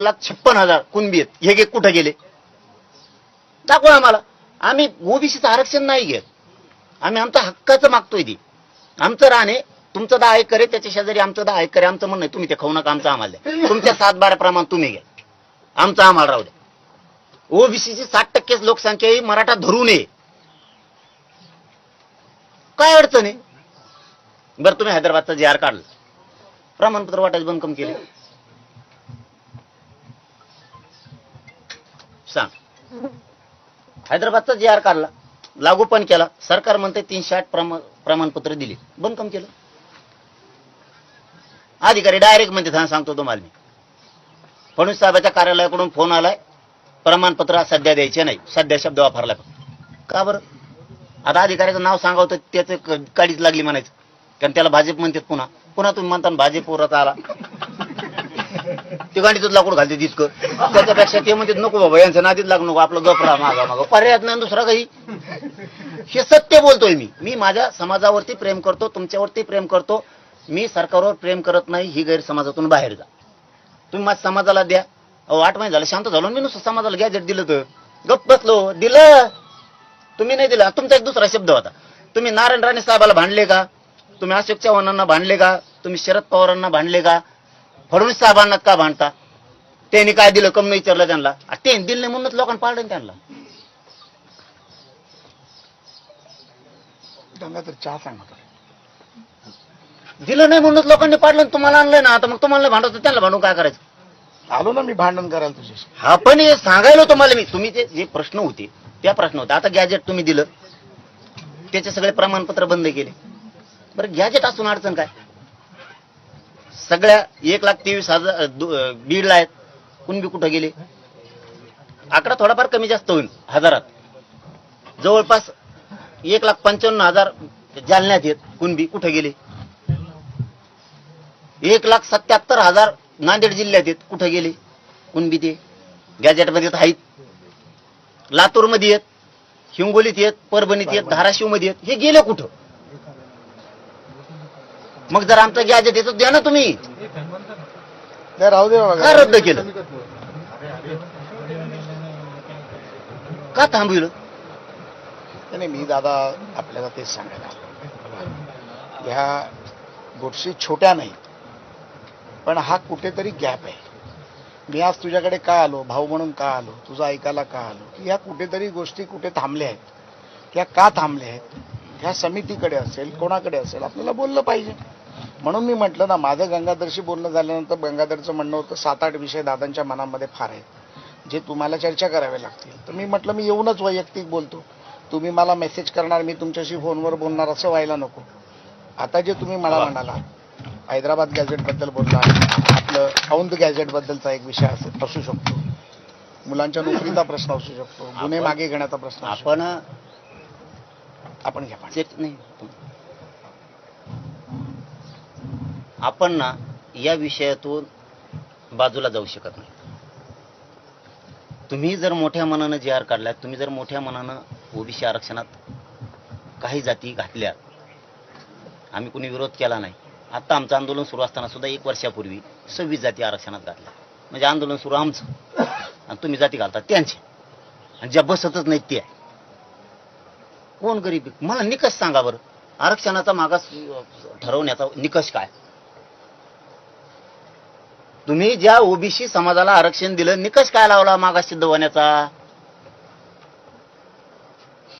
1,56,000 कुणबी आहेत. हे कुठे गेले दाखवा आम्हाला. आम्ही ओबीसीचं आरक्षण नाही घेत, आम्ही आमच्या हक्काचं मागतोय. ती आमचं राहणे, तुमचं 10 एकर आहे, त्याच्या शेजारी आमचं 10 एकर आहे. आमचं म्हणणं आहे तुम्ही ते खाऊ नका, आमचं आम्हाला द्या. तुमच्या 7-12 प्रमाण तुम्ही घ्या, आमचं आम्हाला राहू द्या. ओबीसीची 60% लोकसंख्या ही मराठा धरू नये, काय अडचण आहे? बरं तुम्ही हैदराबादचा JR काढला, प्रमाणपत्र वाटायचं बंद कम केले, सांग. हैदराबादचा JR काढला, लागू पण केला, सरकार म्हणते 308 प्रमाणपत्र दिली, बंद कम केलं. अधिकारी डायरेक्ट म्हणते, सांगतो तुम्हाला मी, फडणवीस साहेबाच्या कार्यालयाकडून फोन आलाय, प्रमाणपत्र सध्या द्यायचे नाही, सध्या शब्द वापरला. का बरं? आता अधिकाऱ्याचं नाव सांगावं तर त्याचं काडीच लागली म्हणायचं, कारण त्याला भाजप म्हणतात. पुन्हा पुन्हा तुम्ही म्हणता भाजप पोरात आला, ते गाडीतच लाकूड घालते तितकं. त्याच्यापेक्षा ते म्हणतात नको बाबा यांचं नादीत लागू नको, आपलं गपरा मागा मागा, पर्याय नाही दुसरा काही. हे सत्य बोलतोय मी माझ्या समाजावरती प्रेम करतो, तुमच्यावरती प्रेम करतो. मी सरकारवर प्रेम करत नाही, ही गैरसमाजातून बाहेर जा. तुम्ही माझ्या समाजाला द्या. 8 महिने झाले शांत झालो, मी नुसतं समाजाला गॅजेट दिलं तर गप्प बसलो, दिलं. तुम्ही नाही दिला. तुमचा एक दुसरा शब्द होता, तुम्ही नारायण राणे साहेबाला भांडले का, तुम्ही अशोक चव्हाणांना भांडले का, तुम्ही शरद पवारांना भांडले का, फडणवीस साहेबांना का भांडता? त्यांनी काय दिलं कम नाही विचारलं त्यांना, ते दिलं नाही म्हणूनच लोकांना पाडलं त्यांना. तर चहा सांग, दिलं नाही म्हणूनच लोकांनी पाडलं, तुम्हाला आणलंय ना. आता मग तुम्हाला भांडवतो, त्यांना भांडून काय करायचं? आलो ना मी भांडण करायला तुझ्याशी. हा पण हे सांगायला तुम्हाला मी, तुम्ही ते जे प्रश्न होते त्या प्रश्न होते. आता गॅजेट तुम्ही दिलं, त्याचे सगळे प्रमाणपत्र बंद केले. बरं गॅजेट असून अडचण काय? सगळ्या 1,23,000 बीडला आहेत, कुणबी कुठं गेले? आकडा थोडाफार कमी जास्त होईल हजारात. जवळपास 1,55,000 जालन्यात आहेत, कुणबी कुठं गेले? 1,77,000 नांदेड जिल्ह्यात आहेत, कुठं गेले कुणबी? ते गॅजेटमध्ये आहेत. लातूरमध्ये आहेत, हिंगोलीत आहेत, परभणीत आहेत, धाराशिवमध्ये आहेत. हे गेले कुठं? मग जर आमचं गॅजेट येतं द्या ना तुम्ही. राहू दे, का रद्द केलं? का थांबविलं? नाही मी दादा आपल्याला तेच सांगायला, ह्या गोष्टी छोट्या नाहीत, पण हा कुठेतरी गॅप आहे. मी आज तुझ्याकडे का आलो, भाऊ म्हणून का आलो, तुझं ऐकायला का आलो, या कुठेतरी गोष्टी कुठे थांबल्या आहेत, त्या का थांबल्या आहेत, ह्या समितीकडे असेल, कोणाकडे असेल, आपल्याला बोललं पाहिजे. म्हणून मी म्हटलं ना, माझं गंगाधरशी बोलणं झाल्यानंतर गंगाधरचं म्हणणं होतं 7-8 विषय दादांच्या मनामध्ये फार आहेत, जे तुम्हाला चर्चा करावे लागतील. तर मी म्हटलं मी येऊनच वैयक्तिक बोलतो, तुम्ही मला मेसेज करणार, मी तुमच्याशी फोनवर बोलणार, असं व्हायला नको. आता जे तुम्ही मला म्हणाला, हैदराबाद गॅजेटबद्दल बोलला, आपलं औंध गॅजेटबद्दलचा एक विषय असू शकतो, मुलांच्या नोकरीचा प्रश्न असू शकतो, गुन्हे मागे घेण्याचा प्रश्न आपण घ्या नाही. आपण ना या विषयातून बाजूला जाऊ शकत नाही. तुम्ही जर मोठ्या मनानं JR काढलाय, तुम्ही जर मोठ्या मनानं ओबीसी आरक्षणात काही जाती घातल्या, आम्ही कुणी विरोध केला नाही. आता आमचं आंदोलन सुरू असताना सुद्धा 1 वर्षापूर्वी 26 जाती आरक्षणात घातल्या. म्हणजे आंदोलन सुरू आमचं आणि तुम्ही जाती घालता त्यांचे, आणि ज्या बसतच नाहीत ते आहे. कोण गरीब? मला निकष सांगा बरं, आरक्षणाचा मागास ठरवण्याचा निकष काय? तुम्ही ज्या ओबीसी समाजाला आरक्षण दिलं, निकष काय लावला मागास सिद्ध होण्याचा?